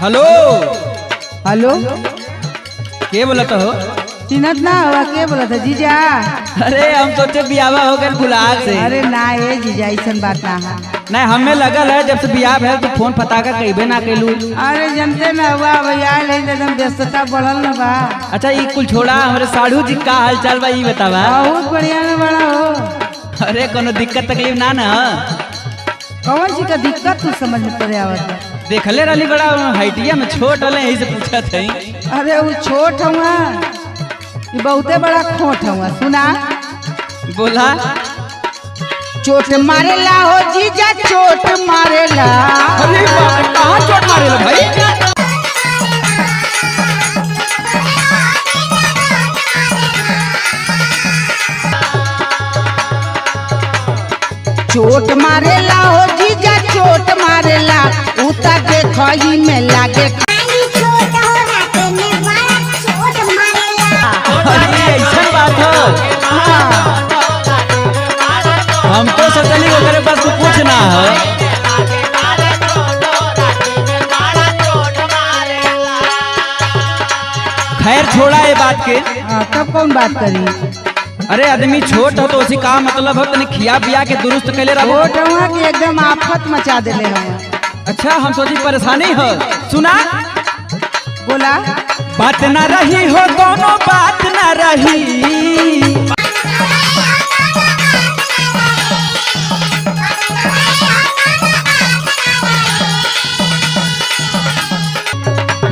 Hello hello, के बोलत हो? चिन्हत ना हुआ? के बोला था जीजा? अरे हम सोचे बियावा हो गए गुलाब से। अरे ना ये जीजा, ऐसा बात ना है। नहीं हमें लगल है जब से बियाह है तो फोन फटाका कहीं ना कैलू। अरे जनते ना हुआ भैया, एकदम व्यस्तता बढ़ल ना बा। अच्छा ये कुल छोड़ा, हमारे साढ़ू जी का हाल चाल बा ये बतावा। बहुत बढ़िया ना बड़ा हो। अरे कोनो दिक्कत तकलीफ ना ना? कौन सी का दिक्कत तू समझ में पड़े आवत है? देखले रही बड़ा हाइटिया में छोट वाले यही से पूछा थे। अरे वो छोट हुआ, ये बहुते बड़ा खोट हुआ। सुना बोला। चोट मारेला हो जीजा, चोट मारेला। अरे कहाँ चोट मारेला भाई? चोट मारेला हो जीजा, चोट मारेला। उता देखई में लागे ऐसा बात हो। हम तो सोचली ओकरे पास तो कुछ ना है। खैर छोड़ा ये बात के। तब कौन बात करी? अरे आदमी छोट हो तो उसी का मतलब हो तनी खिया पिया के दुरुस्त कैले रहो। छोट हुआ कि एकदम आफत मचा देले हुआ। अच्छा हम सोची परेशानी हो। सुना बोला। बात ना रही हो, दोनों बात ना रही।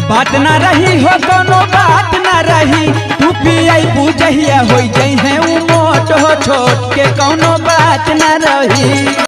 बात ना रही हो, दोनों बात ना रही। तू पियाई बुझहिया हो जई है उ मोट हो, छोट के कोनो बात ना रही।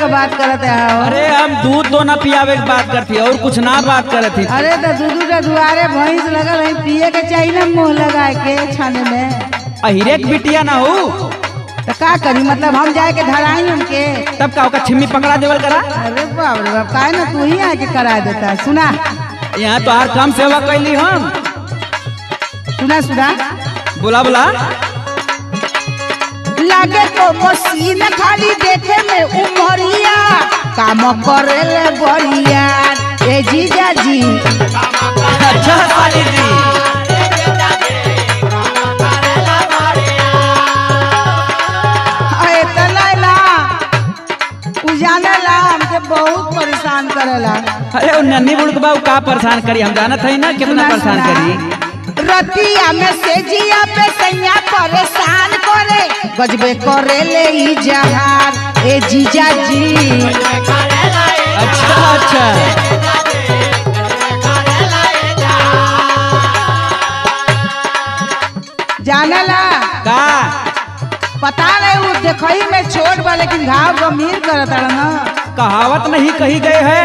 बात करते हैं। अरे हम दूध तो ना पियावे की बात करती और कुछ ना बात करती। अरे तो दूध का दुआरे भैंस लगल है, पिए के चाहिए ना मुँह लगा के छाने में। अहिरे के बिटिया ना हो तो का करी? मतलब हम जाए के धराई उनके तब का ओका छिम्मी पकड़ा देवल करा। अरे बाप रे बाप, काहे ना तू ही आके करा देता है। सुना यहाँ तो हर काम सेवा कैली हम। सुना सुना। बोला बोला। लागे तो मशीन खाली देखे में उमरिया, काम करे ले बढ़िया। ए जीजा जी। अच्छा साली जी। अरे तला उजाने ला हमके बहुत परेशान करेला। अरे नन्ही बुढ़ बाबू का परेशान करी, हम जानत है ना कितना परेशान करी। रतिया में से जिया पे सैया परेशान करे, गजबे करे ले ई जहार। ए जीजा जी। अच्छा अच्छा। जानला का पता नहीं, वो देखई में छोट बा लेकिन घाव गंभीर करत है ना। कहावत नहीं कही गए है।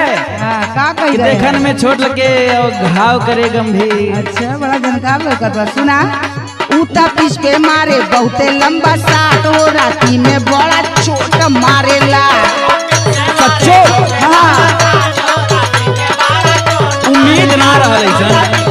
का कही गए? देखन में छोट लगे और घाव करे गंभीर। अच्छा बड़ा जानकार लोग बा। सुना। उता पीछ के मारे बहुते लंबा साट, हो राती में बड़ा चोट मारेला। सच्चो? हाँ। उम्मीद ना रहल ऐसा।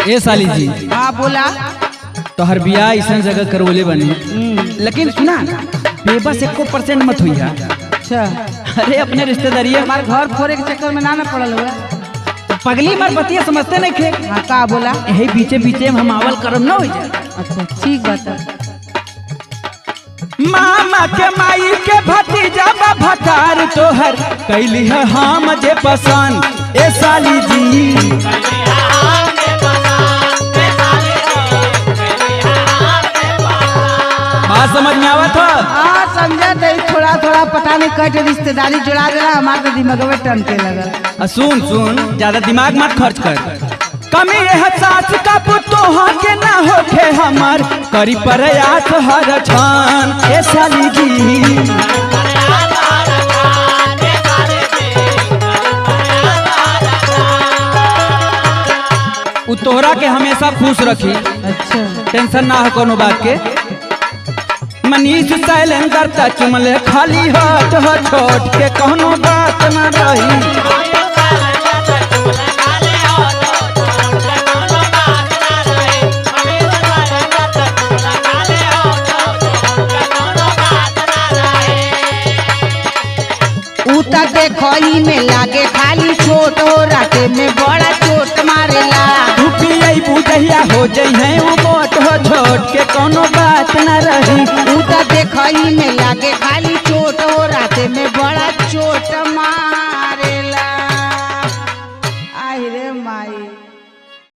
ए साली जी। हाँ बोला। तो हर बियाह ऐसा जगह करवले बनी, लेकिन सुना बेबस 1% मत हुई। अच्छा। अरे अपने रिश्तेदारी हमारे घर फोड़े के चक्कर में ना पड़ल हुआ। पगली मार बतिया समझते नहीं खे। हाँ का बोला? यही बीचे बीचे हम आवल करम ना हो जाए। अच्छा ठीक बात। मामा के माई के भतीजा तोहर कैली है हम जे पसंद ए साली जी। बात समझ में आवत हो? हाँ समझा थे, थोड़ा थोड़ा पता नहीं कट रिश्तेदारी जुड़ा देना, हमारे तो दिमाग में टनके लगल। सुन सुन, ज्यादा दिमाग मत खर्च कर। कमी एहसास का पुतोहा के ना होखे हमर करी प्रयास हर क्षण ए साली जी। उ तोहरा के हमेशा खुश रखी, अच्छा टेंशन ना हो कोनो बात के। मनीष शैलेंद्र त चुमले खाली हाथ हो छोट के कोनो बात न रही। देखई में लागे खाली छोट हो, राते में बड़ा चोट मारेला। धुपिया बुझिया हो जइहे उ मोट हो छोट के कोनो बात न रही। देखई में लागे खाली छोट हो, राते में बड़ा चोट मारे।